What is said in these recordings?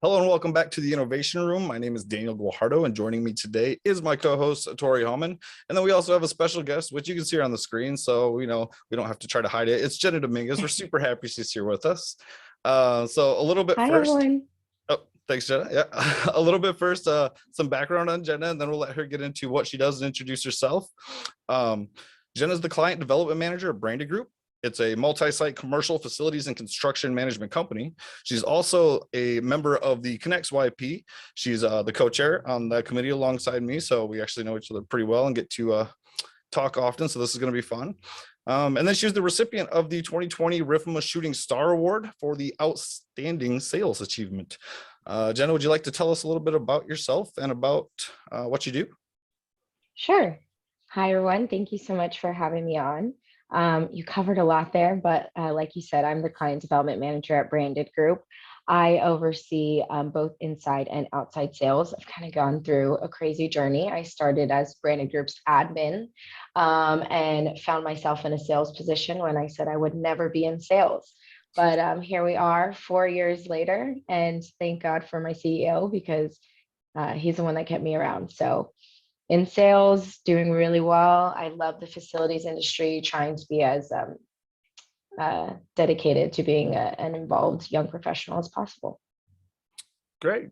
Hello and welcome back to the Innovation Room. My name is Daniel Guajardo, and joining me today is my co-host Tori Homann. And then we also have a special guest, which you can see on the screen, so we don't have to try to hide it. It's Jena Dominguez. We're super happy she's here with us. So a little bit Hi, first. everyone. Oh, thanks, Jena. Yeah, a little bit first. Some background on Jena, and then we'll let her get into what she does and introduce herself. Jena is the client development manager at Branded Group. It's a multi-site commercial facilities and construction management company. She's also a member of the Connects YP. She's the co-chair on the committee alongside me, so we actually know each other pretty well and get to talk often, so this is going to be fun. And then she was the recipient of the 2020 RIFMA Shooting Star Award for the Outstanding Sales Achievement. Jena, would you like to tell us a little bit about yourself and about what you do? Sure. Hi, everyone. Thank you so much for having me on. You covered a lot there, but like you said, I'm the client development manager at Branded Group. I oversee both inside and outside sales. I've kind of gone through a crazy journey. I started as Branded Group's admin and found myself in a sales position when I said I would never be in sales. But here we are 4 years later, and thank God for my CEO because he's the one that kept me around. So in sales, doing really well. I love the facilities industry, trying to be as dedicated to being an involved young professional as possible. Great.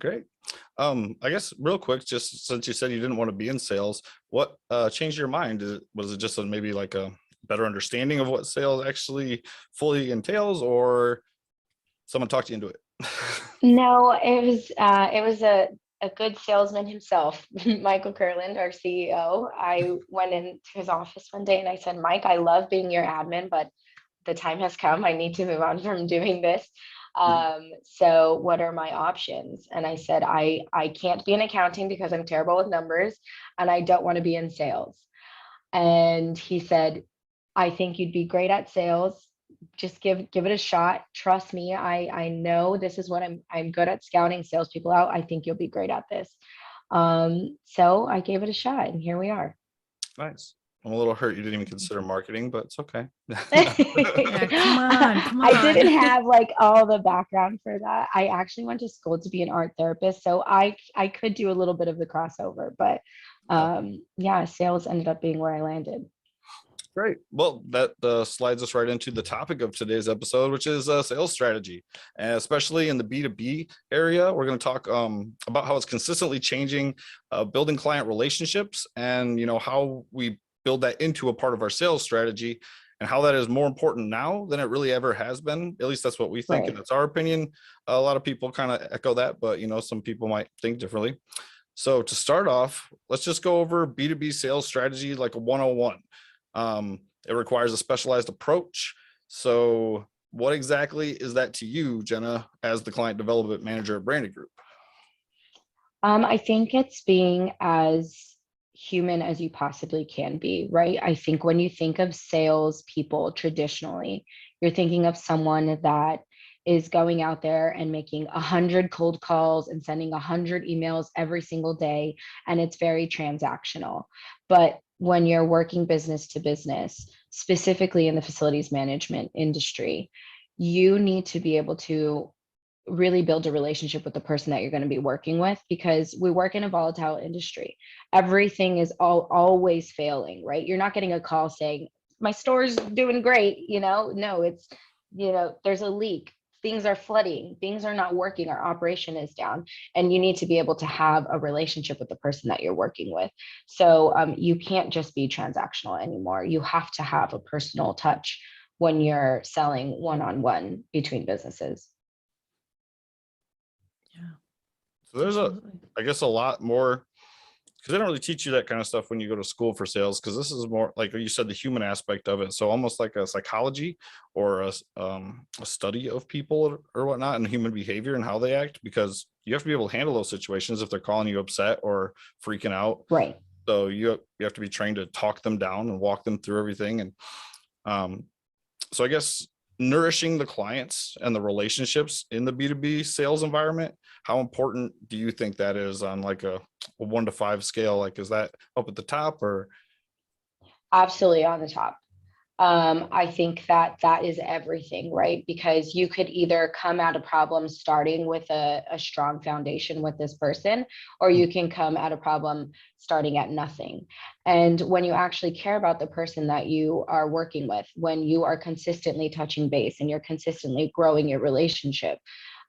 I guess real quick, just since you said you didn't want to be in sales, what changed your mind? Was it just maybe like a better understanding of what sales actually fully entails, or someone talked you into it? No, it was a good salesman himself, Michael Kurland, our CEO. I went into his office one day and I said, Mike, I love being your admin, but the time has come. I need to move on from doing this. So what are my options? And I said, I can't be in accounting because I'm terrible with numbers and I don't want to be in sales. And he said, I think you'd be great at sales. Just give it a shot. Trust me. I know this is what I'm good at scouting salespeople out. I think you'll be great at this. So I gave it a shot and here we are. Nice. I'm a little hurt you didn't even consider marketing, but it's okay. Yeah, come on. I didn't have like all the background for that. I actually went to school to be an art therapist, so I could do a little bit of the crossover, but yeah, sales ended up being where I landed. Great. Well, that slides us right into the topic of today's episode, which is sales strategy, and especially in the B2B area. We're going to talk about how it's consistently changing, building client relationships, and how we build that into a part of our sales strategy, and how that is more important now than it really ever has been. At least that's what we think, Right. and that's our opinion. A lot of people kind of echo that, but some people might think differently. So to start off, let's just go over B2B sales strategy like a 101. It requires a specialized approach. So what exactly is that to you, Jena, as the client development manager at Branded Group? I think it's being as human as you possibly can be, right? I think when you think of sales people traditionally, you're thinking of someone that is going out there and making 100 cold calls and sending 100 emails every single day, and it's very transactional. But when you're working business to business, specifically in the facilities management industry, you need to be able to really build a relationship with the person that you're going to be working with, because we work in a volatile industry. Everything is always failing, right? You're not getting a call saying my store's doing great. No, it's, there's a leak, things are flooding, things are not working, our operation is down, and you need to be able to have a relationship with the person that you're working with. So you can't just be transactional anymore. You have to have a personal touch when you're selling one-on-one between businesses. So there's I guess a lot more, because they don't really teach you that kind of stuff when you go to school for sales, because this is more like you said, the human aspect of it. So almost like a psychology or a study of people or whatnot, and human behavior and how they act, because you have to be able to handle those situations if they're calling you upset or freaking out. Right. So you have to be trained to talk them down and walk them through everything. And so I guess nourishing the clients and the relationships in the B2B sales environment, how important do you think that is on like a 1 to 5 scale? Like, is that up at the top or? Absolutely on the top. I think that that is everything, right? Because you could either come at a problem starting with a strong foundation with this person, or you can come at a problem starting at nothing. And when you actually care about the person that you are working with, when you are consistently touching base and you're consistently growing your relationship,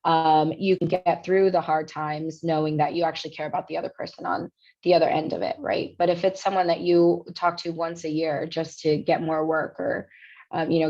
you can get through the hard times knowing that you actually care about the other person on the other end of it, right? But if it's someone that you talk to once a year just to get more work or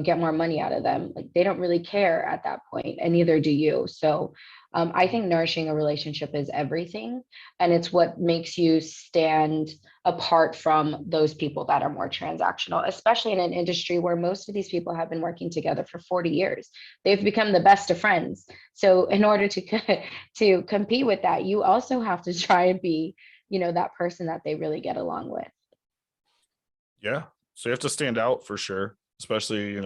get more money out of them, like they don't really care at that point, and neither do you. So I think nourishing a relationship is everything, and it's what makes you stand apart from those people that are more transactional, especially in an industry where most of these people have been working together for 40 years. They've become the best of friends. So in order to compete with that, you also have to try and be, that person that they really get along with. Yeah. So you have to stand out for sure, especially,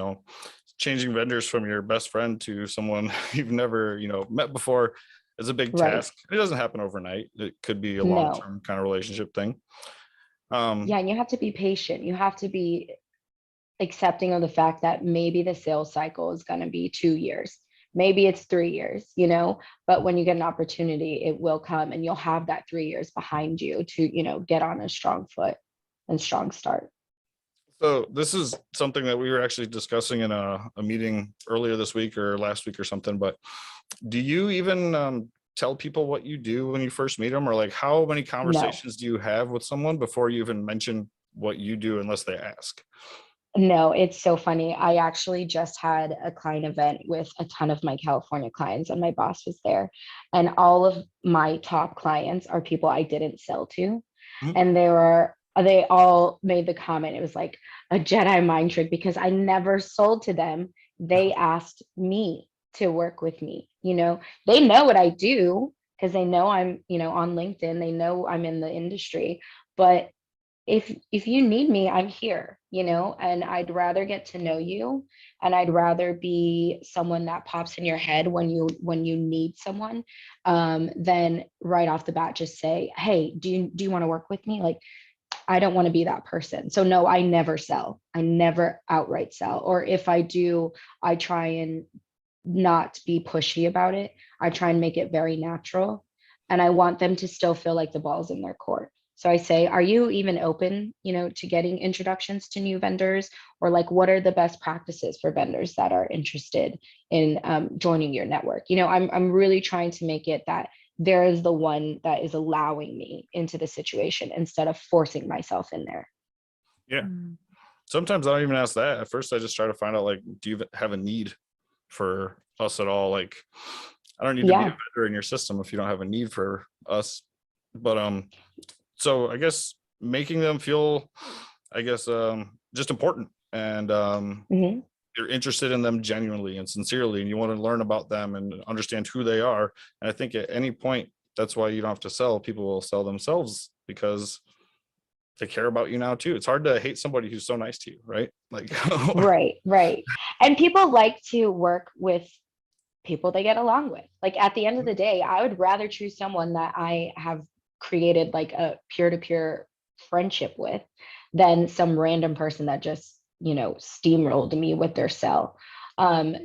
changing vendors from your best friend to someone you've never, met before is a big Right. task. It doesn't happen overnight. It could be a No. long-term kind of relationship thing. Yeah, and you have to be patient. You have to be accepting of the fact that maybe the sales cycle is going to be 2 years. Maybe it's 3 years, but when you get an opportunity, it will come, and you'll have that 3 years behind you to, get on a strong foot and strong start. So this is something that we were actually discussing in a meeting earlier this week or last week or something, but do you even tell people what you do when you first meet them, or like how many conversations do you have with someone before you even mention what you do unless they ask? No, it's so funny. I actually just had a client event with a ton of my California clients, and my boss was there. And all of my top clients are people I didn't sell to. Mhm. And they all made the comment. It was like a Jedi mind trick because I never sold to them. They asked me to work with me. They know what I do because they know I'm, on LinkedIn. They know I'm in the industry. But if you need me, I'm here, and I'd rather get to know you, and I'd rather be someone that pops in your head when you need someone, than right off the bat just say, hey, do you want to work with me? Like, I don't want to be that person. So no, I never sell. I never outright sell. Or if I do, I try and not be pushy about it. I try and make it very natural. And I want them to still feel like the ball's in their court. So I say, are you even open, to getting introductions to new vendors? Or like, what are the best practices for vendors that are interested in joining your network? I'm really trying to make it that there is the one that is allowing me into the situation instead of forcing myself in there. Yeah. Mm. Sometimes I don't even ask that. At first, I just try to find out, like, do you have a need for us at all? Like, I don't need to be a Yeah. vendor in your system if you don't have a need for us. But so I guess making them feel, just important, and Mhm. you're interested in them genuinely and sincerely, and you want to learn about them and understand who they are. And I think at any point, that's why you don't have to sell. People will sell themselves because they care about you now too. It's hard to hate somebody who's so nice to you, right? Like, Right. And people like to work with people they get along with. Like at the end of the day, I would rather choose someone that I have created like a peer-to-peer friendship with than some random person that just, steamrolled me with their sell.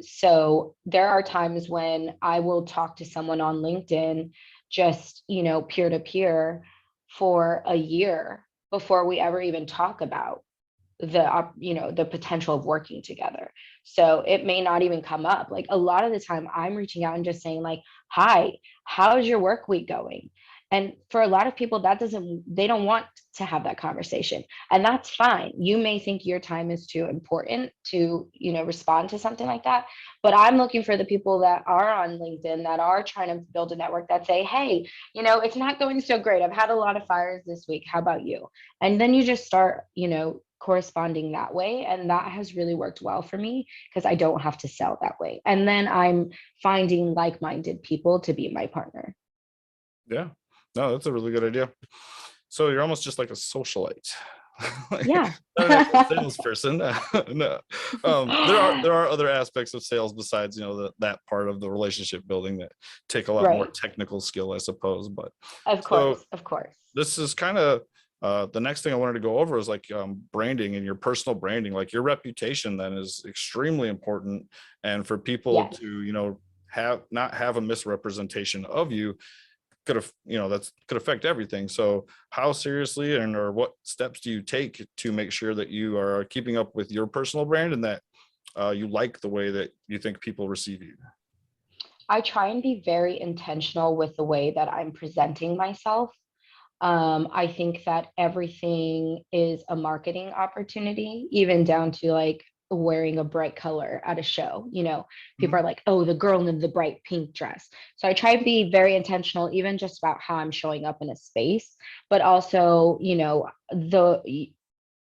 So there are times when I will talk to someone on LinkedIn, just, peer-to-peer for a year before we ever even talk about the potential of working together. So it may not even come up. Like a lot of the time I'm reaching out and just saying like, hi, how's your work week going? And for a lot of people they don't want to have that conversation, and that's fine. You may think your time is too important to respond to something like that, but I'm looking for the people that are on LinkedIn that are trying to build a network that say, hey, it's not going so great, I've had a lot of fires this week, how about you? And then you just start corresponding that way, and that has really worked well for me because I don't have to sell that way, and then I'm finding like-minded people to be my partner. yeah, no, that's a really good idea. So you're almost just like a socialite. Like, Yeah. not an actual salesperson. No. There are other aspects of sales besides that part of the relationship building that take a lot more Right. technical skill, I suppose. But Of so course. this is kind of The next thing I wanted to go over is like branding and your personal branding. Like your reputation then is extremely important, and for people Yes. to, you know, not have a misrepresentation of you could have, you know, that's could affect everything. So how seriously and or what steps do you take to make sure that you are keeping up with your personal brand and that you like the way that you think people receive you? I try and be very intentional with the way that I'm presenting myself. I think that everything is a marketing opportunity, even down to like wearing a bright color at a show. You know, people Mhm. are like, oh, the girl in the bright pink dress. So I try to be very intentional, even just about how I'm showing up in a space, but also, you know,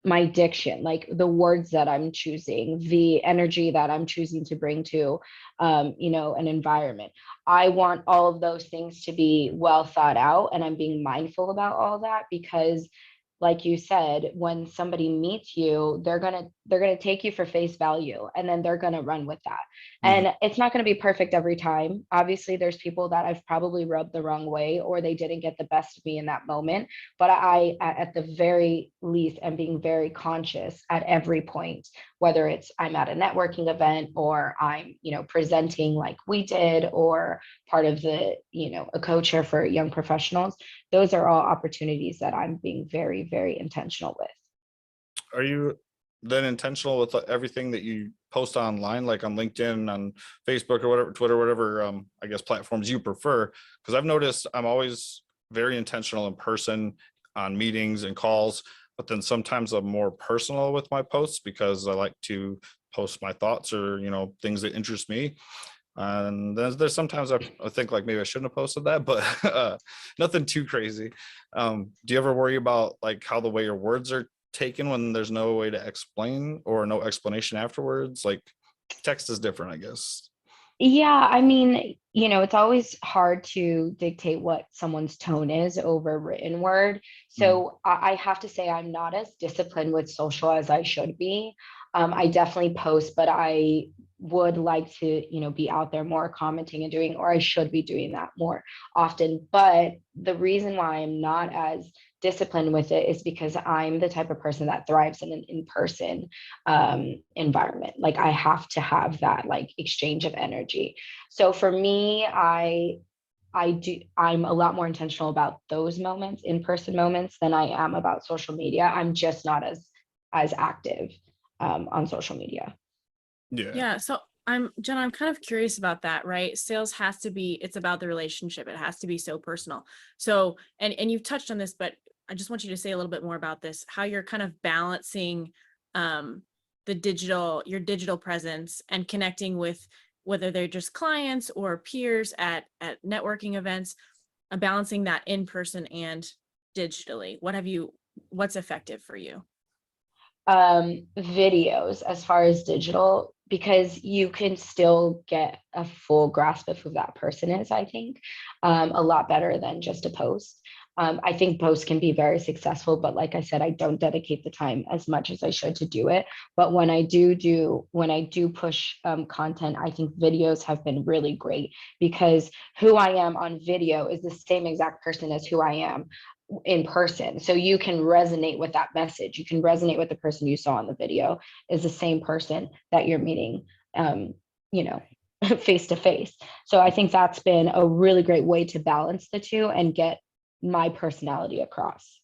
my diction, like the words that I'm choosing, the energy that I'm choosing to bring to, you know, an environment. I want all of those things to be well thought out, and I'm being mindful about all that because, like you said, when somebody meets you, they're gonna take you for face value, and then they're gonna run with that. Mhm. And it's not gonna be perfect every time. Obviously, there's people that I've probably rubbed the wrong way, or they didn't get the best of me in that moment. But at the very least, am being very conscious at every point, whether it's I'm at a networking event or I'm, you know, presenting like we did, or part of the, you know, a co-chair for young professionals. Those are all opportunities that I'm being very, very intentional with. Are you then intentional with everything that you post online, like on LinkedIn, on Facebook, or whatever, Twitter, whatever, I guess platforms you prefer? Because I've noticed I'm always very intentional in person on meetings and calls, but then sometimes I'm more personal with my posts because I like to post my thoughts or, you know, things that interest me. And there's sometimes I think like maybe I shouldn't have posted that, but nothing too crazy. Do you ever worry about like how the way your words are taken when there's no way to explain or no explanation afterwards? Like text is different, I guess. Yeah, I mean, you know, it's always hard to dictate what someone's tone is over written word. Mhm. So I have to say I'm not as disciplined with social as I should be. I definitely post, but I would like to, you know, be out there more commenting and doing, or I should be doing that more often. But the reason why I'm not as disciplined with it is because I'm the type of person that thrives in an in-person environment. Like I have to have that like exchange of energy. So for me, I'm a lot more intentional about those moments, in-person moments, than I am about social media. I'm just not as active on social media. Yeah. Yeah. So Jenna, I'm kind of curious about that, right? Sales has to be, it's about the relationship. It has to be so personal. So, and you've touched on this, but I just want you to say a little bit more about this, how you're kind of balancing um, your digital presence and connecting with whether they're just clients or peers at networking events, balancing that in person and digitally. What's effective for you? Videos as far as digital, because you can still get a full grasp of who that person is, I think, a lot better than just a post. I think posts can be very successful, but like I said, I don't dedicate the time as much as I should to do it. But when I do push content, I think videos have been really great because who I am on video is the same exact person as who I am in person. So you can resonate with that message. You can resonate with the person you saw in the video is the same person that you're meeting, you know, face to face. So I think that's been a really great way to balance the two and get my personality across.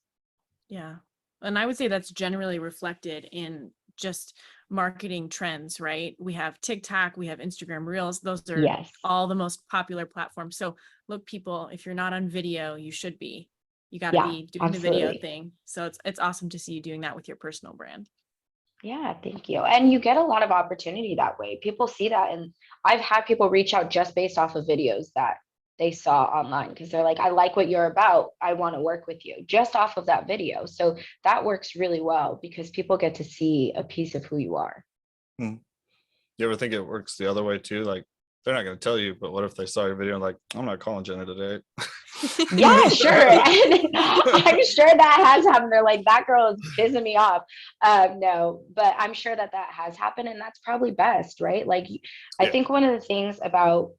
Yeah. And I would say that's generally reflected in just marketing trends, right? We have TikTok, we have Instagram Reels. Those are Yes, all the most popular platforms. So look, people, if you're not on video, you should be. You got to yeah, be doing the video absolutely. thing. So it's awesome to see you doing that with your personal brand. Yeah, thank you. And you get a lot of opportunity that way. People see that. And I've had people reach out just based off of videos that they saw online because they're like, I like what you're about. I want to work with you just off of that video. So that works really well because people get to see a piece of who you are. Hmm. You ever think it works the other way too? Like they're not going to tell you, but what if they saw your video and like, I'm not calling Jenna today? Yeah, sure. And I'm sure that has happened. They're like, that girl is pissing me off. No, but I'm sure that that has happened. And that's probably best, right? Like, I Yeah. think one of the things about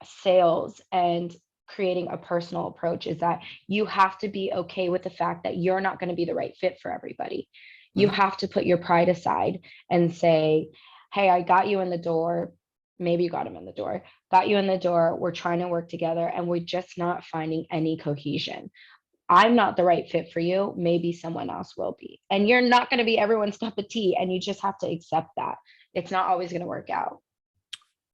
sales and creating a personal approach is that you have to be okay with the fact that you're not going to be the right fit for everybody. You Mhm. have to put your pride aside and say, hey, I got you in the door. Maybe you got him in the door, got you in the door. We're trying to work together and we're just not finding any cohesion. I'm not the right fit for you. Maybe someone else will be. And you're not going to be everyone's cup of tea. And you just have to accept that. It's not always going to work out.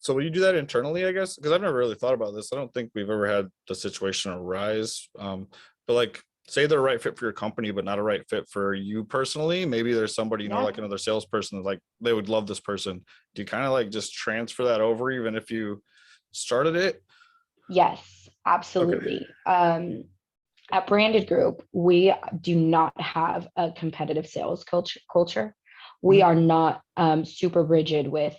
So will you do that internally, I guess? Because I've never really thought about this. I don't think we've ever had the situation arise. But like, say they're a right fit for your company, but not a right fit for you personally. Maybe there's somebody, you know, Yeah. like another salesperson, like they would love this person. Do you kind of like just transfer that over, even if you started it? Yes, Okay. absolutely. At Branded Group, we do not have a competitive sales culture. We Mhm. are not super rigid with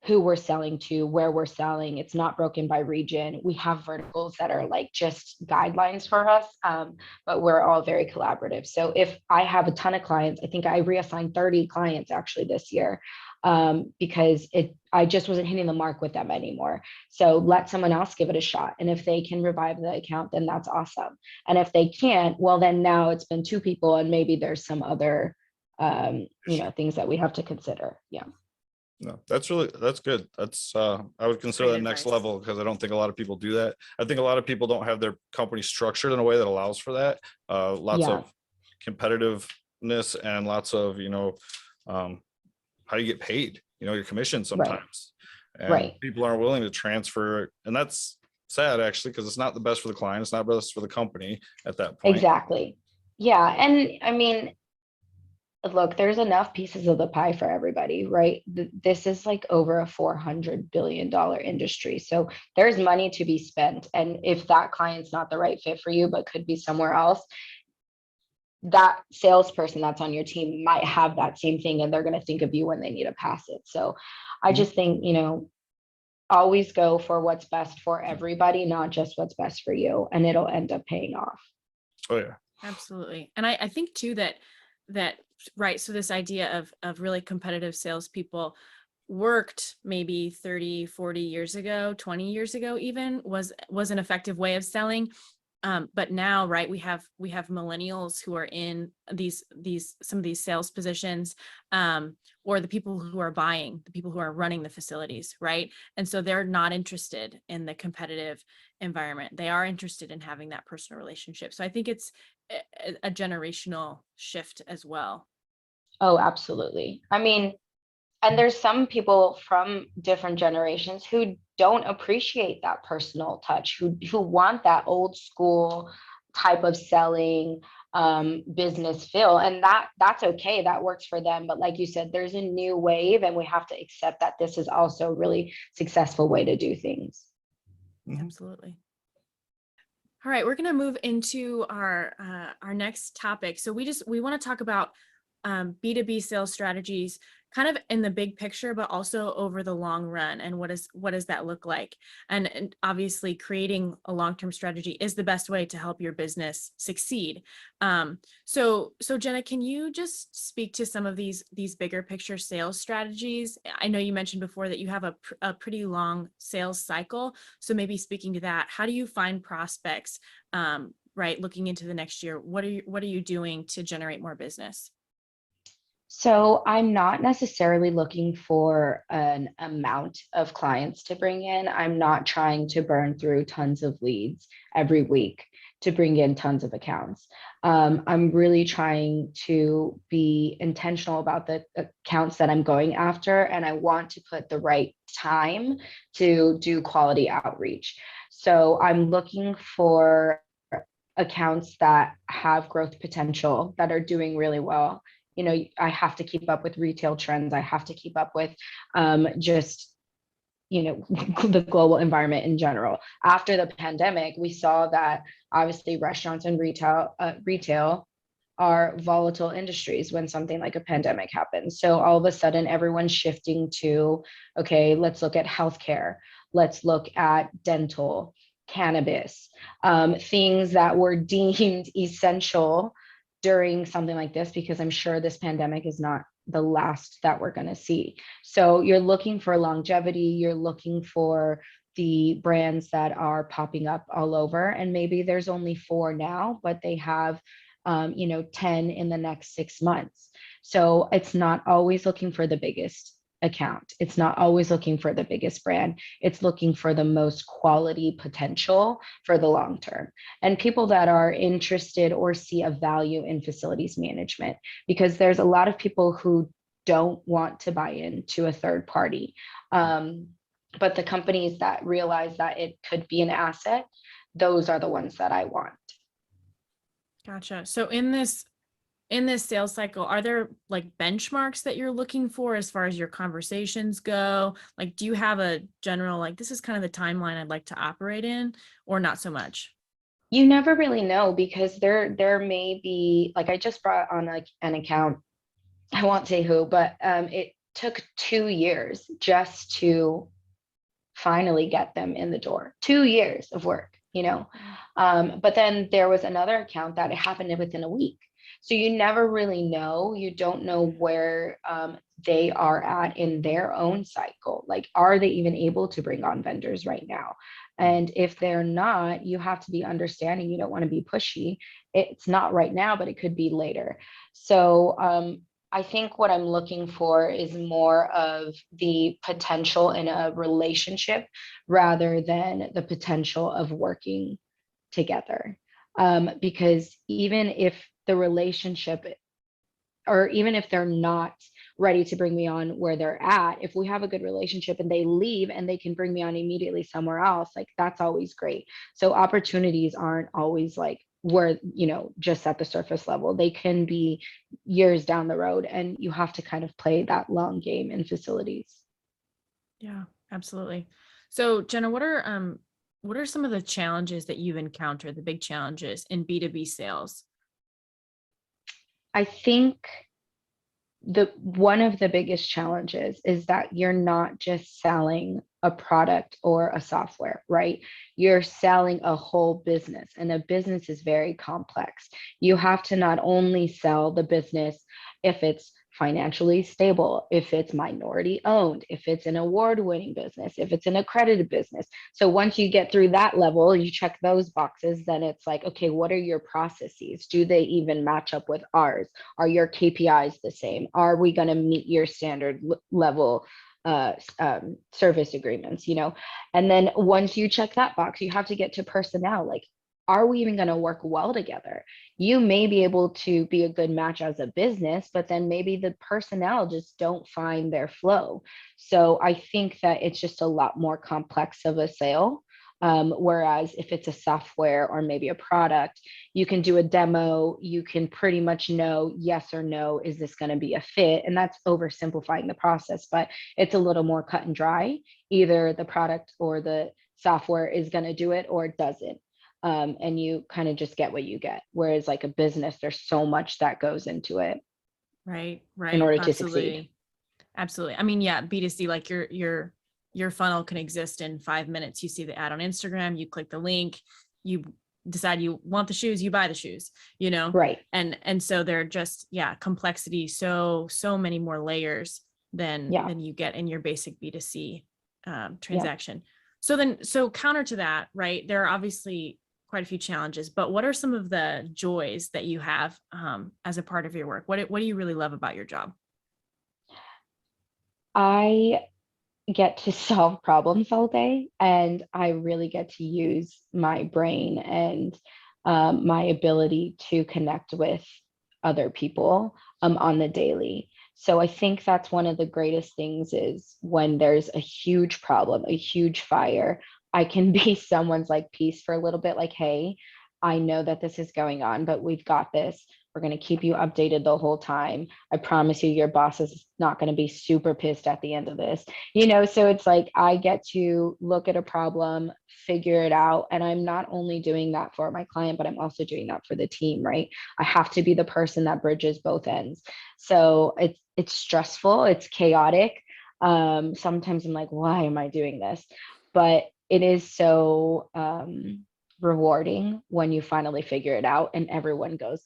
who we're selling to, where we're selling. It's not broken by region. We have verticals that are like just guidelines for us, but we're all very collaborative. So if I have a ton of clients, I think I reassigned 30 clients actually this year, because I just wasn't hitting the mark with them anymore. So let someone else give it a shot. And if they can revive the account, then that's awesome. And if they can't, well, then now it's been two people and maybe there's some other things that we have to consider. Yeah. No, that's good. That's I would consider Great that next advice. level because I don't think a lot of people do that. I think a lot of people don't have their company structured in a way that allows for that. Lots Yeah. of competitiveness and lots of, how you get paid, your commission Right. sometimes. And Right. people aren't willing to transfer. And that's sad actually, because it's not the best for the client. It's not best for the company at that point. Exactly. Yeah. And I mean, look, there's enough pieces of the pie for everybody, right? This is like over a $400 billion industry. So there's money to be spent. And if that client's not the right fit for you, but could be somewhere else, that salesperson that's on your team might have that same thing and they're going to think of you when they need to pass it. So I Mhm. just think, always go for what's best for everybody, not just what's best for you. And it'll end up paying off. Oh yeah. Absolutely. And I think too that right. So this idea of really competitive salespeople worked maybe 30, 40 years ago, 20 years ago, even was an effective way of selling. But now, right, we have millennials who are in some of these sales positions, or the people who are buying, the people who are running the facilities, right? And so they're not interested in the competitive environment. They are interested in having that personal relationship. So I think it's a generational shift as well. Oh, absolutely. I mean, and there's some people from different generations who don't appreciate that personal touch, who want that old school type of selling, business feel, and that's okay, that works for them. But like you said, there's a new wave and we have to accept that this is also a really successful way to do things. Mhm. Absolutely. All right, we're going to move into our next topic. So we want to talk about B2B sales strategies, kind of in the big picture, but also over the long run. And what does that look like? And obviously, creating a long-term strategy is the best way to help your business succeed. So Jena, can you just speak to some of these bigger picture sales strategies? I know you mentioned before that you have a pretty long sales cycle. So maybe speaking to that, how do you find prospects? Right, looking into the next year, what are you doing to generate more business? So I'm not necessarily looking for an amount of clients to bring in. I'm not trying to burn through tons of leads every week to bring in tons of accounts. I'm really trying to be intentional about the accounts that I'm going after, and I want to put the right time to do quality outreach. So I'm looking for accounts that have growth potential, that are doing really well. I have to keep up with retail trends. I have to keep up with just the global environment in general. After the pandemic, we saw that obviously restaurants and retail are volatile industries when something like a pandemic happens. So all of a sudden, everyone's shifting to, okay, let's look at healthcare, let's look at dental, cannabis, things that were deemed essential during something like this, because I'm sure this pandemic is not the last that we're going to see. So you're looking for longevity, you're looking for the brands that are popping up all over, and maybe there's only 4 now, but they have 10 in the next 6 months. So it's not always looking for the biggest account. It's not always looking for the biggest brand. It's looking for the most quality potential for the long term, and people that are interested or see a value in facilities management, because there's a lot of people who don't want to buy into a third party. But the companies that realize that it could be an asset, those are the ones that I want. Gotcha. So in this sales cycle, are there like benchmarks that you're looking for as far as your conversations go? Like, do you have a general, like, this is kind of the timeline I'd like to operate in, or not so much? You never really know, because there may be, like, I just brought on like an account, I won't say who, but it took 2 years just to finally get them in the door. 2 years of work, but then there was another account that it happened within a week. So you never really know. You don't know where they are at in their own cycle. Like, are they even able to bring on vendors right now? And if they're not, you have to be understanding. You don't want to be pushy. It's not right now, but it could be later. So I think what I'm looking for is more of the potential in a relationship rather than the potential of working together. Because even if the relationship, or even if they're not ready to bring me on where they're at, if we have a good relationship and they leave and they can bring me on immediately somewhere else, like, that's always great. So opportunities aren't always like where, just at the surface level. They can be years down the road, and you have to kind of play that long game in facilities. Yeah, absolutely. So Jena, what are some of the challenges that you've encountered, the big challenges in B2B sales? I think one of the biggest challenges is that you're not just selling a product or a software, right? You're selling a whole business, and a business is very complex. You have to not only sell the business if it's financially stable, if it's minority owned, if it's an award-winning business, if it's an accredited business. So once you get through that level, you check those boxes, then it's like, okay, what are your processes? Do they even match up with ours? Are your KPIs the same? Are we going to meet your standard level service agreements, And then once you check that box, you have to get to personnel. Like, are we even going to work well together? You may be able to be a good match as a business, but then maybe the personnel just don't find their flow. So I think that it's just a lot more complex of a sale. Whereas if it's a software or maybe a product, you can do a demo, you can pretty much know yes or no, is this going to be a fit? And that's oversimplifying the process, but it's a little more cut and dry. Either the product or the software is going to do it or it doesn't. And you kind of just get what you get. Whereas like a business, there's so much that goes into it. Right. In order to succeed. Absolutely. I mean, yeah, B2C, like your funnel can exist in 5 minutes. You see the ad on Instagram, you click the link, you decide you want the shoes, you buy the shoes, Right. And so they're just, complexity. So many more layers than you get in your basic B2C transaction. Yeah. So counter to that, right? There are obviously quite a few challenges, but what are some of the joys that you have as a part of your work? What do you really love about your job? I get to solve problems all day, and I really get to use my brain and my ability to connect with other people on the daily. So I think that's one of the greatest things, is when there's a huge problem, a huge fire, I can be someone's like peace for a little bit, like, hey, I know that this is going on, but we've got this. We're going to keep you updated the whole time. I promise you, your boss is not going to be super pissed at the end of this. So it's like, I get to look at a problem, figure it out. And I'm not only doing that for my client, but I'm also doing that for the team, right? I have to be the person that bridges both ends. So it's stressful. It's chaotic. Sometimes I'm like, why am I doing this? But it is so rewarding when you finally figure it out and everyone goes,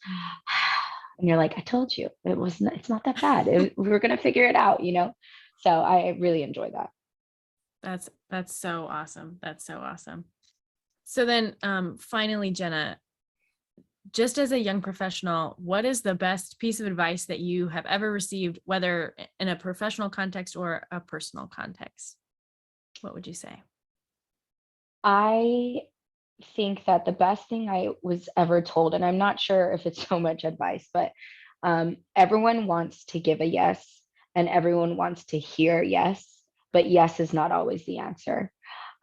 and you're like, I told you, it's not that bad. We were going to figure it out, So I really enjoy that. That's so awesome. That's so awesome. So then finally, Jena, just as a young professional, what is the best piece of advice that you have ever received, whether in a professional context or a personal context? What would you say? I think that the best thing I was ever told, and I'm not sure if it's so much advice, but everyone wants to give a yes and everyone wants to hear yes, but yes is not always the answer.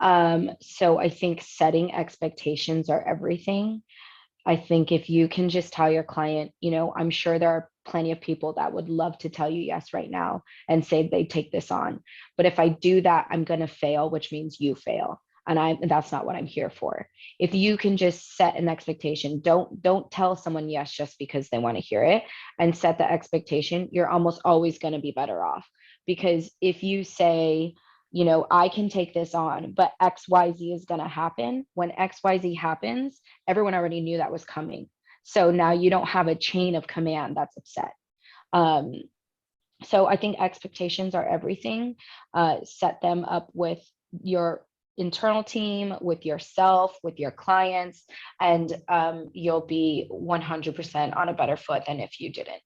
So I think setting expectations are everything. I think if you can just tell your client, I'm sure there are plenty of people that would love to tell you yes right now and say they take this on. But if I do that, I'm going to fail, which means you fail. And that's not what I'm here for. If you can just set an expectation, don't tell someone yes just because they want to hear it, and set the expectation, you're almost always going to be better off. Because if you say, I can take this on, but XYZ is going to happen. When XYZ happens, everyone already knew that was coming. So now you don't have a chain of command that's upset. So I think expectations are everything. Set them up with your internal team, with yourself, with your clients, and you'll be 100% on a better foot than if you didn't.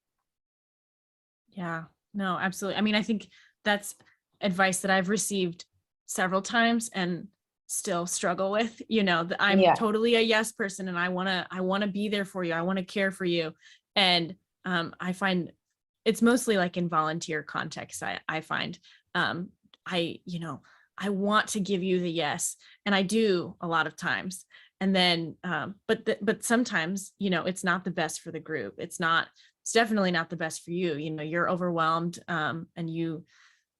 Yeah, no, absolutely. I mean, I think that's advice that I've received several times and still struggle with, that I'm totally a yes person and I want to be there for you. I want to care for you. And I find it's mostly like in volunteer context. I find I want to give you the yes, and I do a lot of times. And then, but sometimes, it's not the best for the group. It's definitely not the best for you. You're overwhelmed, and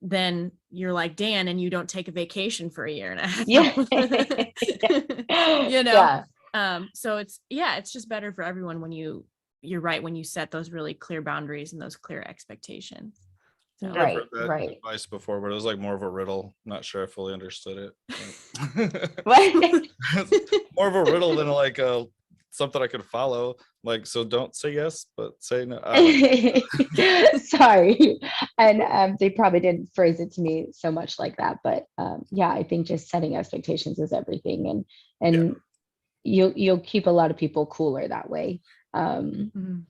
then you're like Dan, and you don't take a vacation for a year and a half. So it's just better for everyone when you're right, when you set those really clear boundaries and those clear expectations. So. I've heard that advice before, but it was like more of a riddle. Not sure I fully understood it. More of a riddle than like something I could follow. Like, so don't say yes, but say no. Sorry. And they probably didn't phrase it to me so much like that. But I think just setting expectations is everything. And you'll keep a lot of people cooler that way. And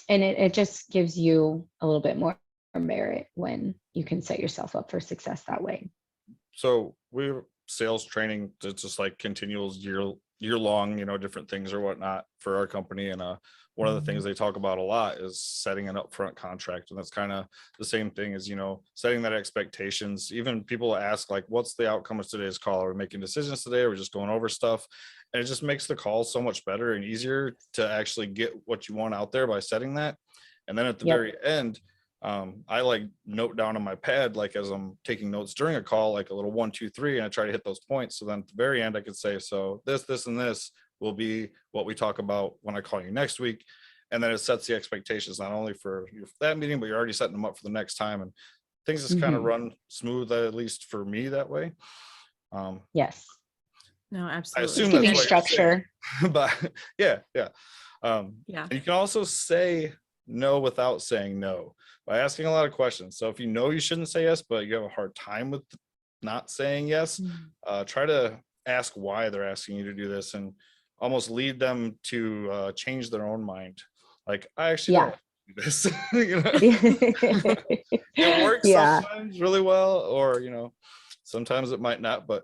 it just gives you a little bit more merit when you can set yourself up for success that way. So we're sales training, it's just like continuals year long, different things or whatnot for our company. And one of the things they talk about a lot is setting an upfront contract. And that's kind of the same thing as, setting that expectations. Even people ask like, what's the outcome of today's call? Are we making decisions today? Or are we just going over stuff? And it just makes the call so much better and easier to actually get what you want out there by setting that. And then at the very end, I like note down on my pad, like as I'm taking notes during a call, like a little 1, 2, 3, and I try to hit those points. So then at the very end, I could say, so this, and this will be what we talk about when I call you next week. And then it sets the expectations, not only for that meeting, but you're already setting them up for the next time. And things just kind of run smooth, at least for me that way. Yes. No, absolutely. I assume giving that's structure. But yeah. And you can also say no without saying no by asking a lot of questions. So if you shouldn't say yes, but you have a hard time with not saying yes, try to ask why they're asking you to do this and almost lead them to change their own mind. Like, I actually don't do this. It works sometimes really well, or sometimes it might not, but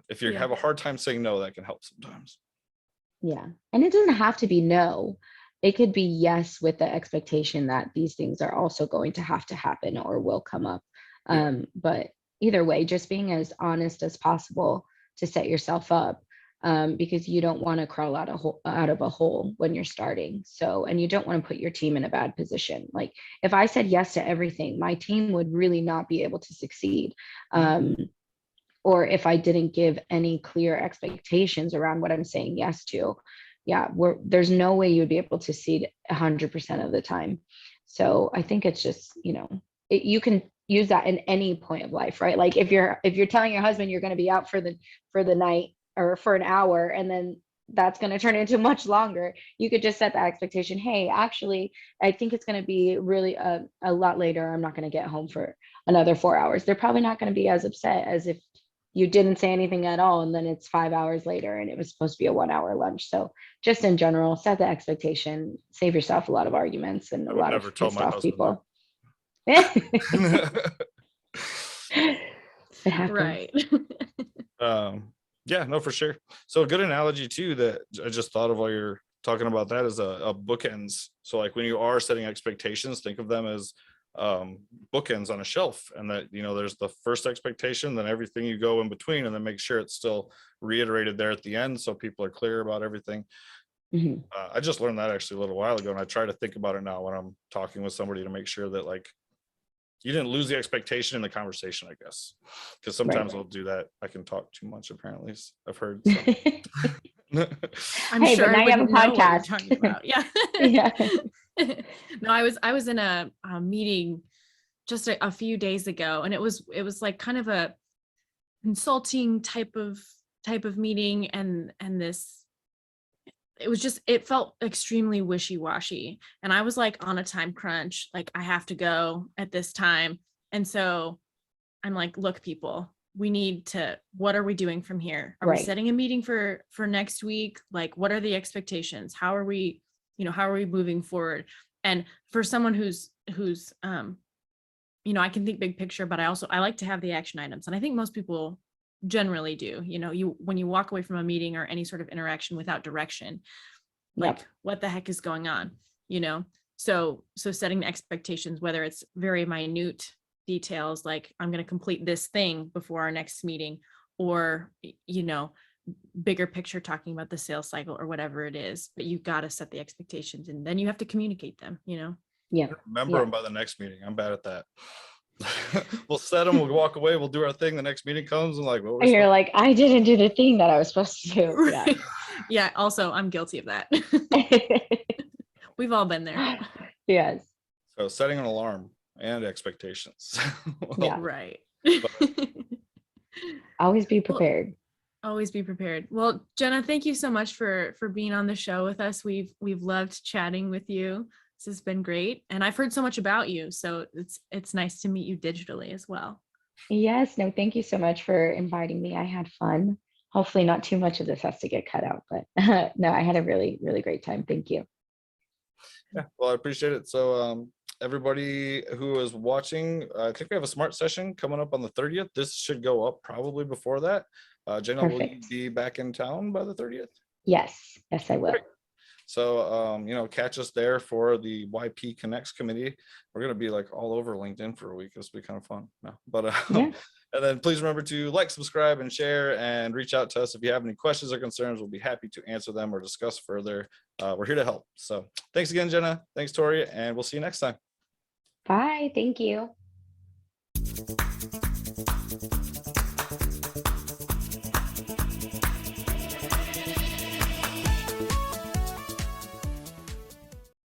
if you have a hard time saying no, that can help sometimes. And it doesn't have to be no. It could be yes with the expectation that these things are also going to happen or will come up. But either way, just being as honest as possible to set yourself up, because you don't want to crawl out of a hole when you're starting. So, and you don't want to put your team in a bad position. Like if I said yes to everything, my team would really not be able to succeed. Or if I didn't give any clear expectations around what I'm saying yes to, there's no way you'd be able to succeed 100% of the time. So I think it's just, you can use that in any point of life, right? Like if you're telling your husband you're going to be out for the night or for an hour, and then that's going to turn into much longer, you could just set the expectation. Hey, actually, I think it's going to be really a lot later. I'm not going to get home for another 4 hours. They're probably not going to be as upset as if you didn't say anything at all and then it's 5 hours later and it was supposed to be a 1 hour lunch. So just in general, set the expectation, save yourself a lot of arguments and a I would lot never of tell pissed my off husband people. that. It happens. Right. Yeah, no, for sure. So a good analogy too that I just thought of while you're talking about that is a bookends. So like when you are setting expectations, think of them as bookends on a shelf, and that, you know, there's the first expectation, then everything you go in between, and then make sure it's still reiterated there at the end so people are clear about everything. Mhm. I just learned that actually a little while ago, and I try to think about it now when I'm talking with somebody to make sure that like you didn't lose the expectation in the conversation, I guess, because sometimes I'll do that. I can talk too much, apparently. I've heard. So. I'm Hey, sure but now I you have a wouldn't know what you're podcast. talking about. Yeah. Yeah. No, I was in a meeting just a few days ago, and it was like kind of a consulting type of meeting, and this, it was just, it felt extremely wishy-washy, and I was like on a time crunch, like I have to go at this time. And so I'm like, look, people, we need to, what are we doing from here? Are we Right. setting a meeting for next week? Like, what are the expectations? How are we, you know, how are we moving forward? And for someone who's you know, I can think big picture, but I like to have the action items. And I think most people generally do. You know, when you walk away from a meeting or any sort of interaction without direction, like Yep. what the heck is going on, you know? So setting the expectations, whether it's very minute details, like I'm going to complete this thing before our next meeting, or, you know, bigger picture, talking about the sales cycle or whatever it is, but you got to set the expectations and then you have to communicate them, you know? Yeah. Remember them by the next meeting. I'm bad at that. We'll set them, we'll walk away, we'll do our thing. The next meeting comes and like, what And you're like, I didn't do the thing that I was supposed to do. Yeah. Yeah. Also, I'm guilty of that. We've all been there. Yes. So setting an alarm and expectations. Yeah. Right. Always be Well, prepared. always be prepared. Well, Jena, thank you so much for being on the show with us. We've loved chatting with you. This has been great, and I've heard so much about you, so it's nice to meet you digitally as well. Yes. No, thank you so much for inviting me. I had fun. Hopefully not too much of this has to get cut out, but no, I had a really, really great time. Thank you. Yeah, well, I appreciate it. So everybody who is watching, I think we have a smart session coming up on the 30th. This should go up probably before that. Jena, will you Perfect. be back in town by the 30th? Yes. Yes, I will. Great. So you know, catch us there for the YP Connects committee. We're gonna be like all over LinkedIn for a week. This will be kind of fun. No, but Yeah. and then please remember to like, subscribe, and share, and reach out to us if you have any questions or concerns. We'll be happy to answer them or discuss further. We're here to help. So thanks again, Jena. Thanks, Tori, and we'll see you next time. Bye. Thank you.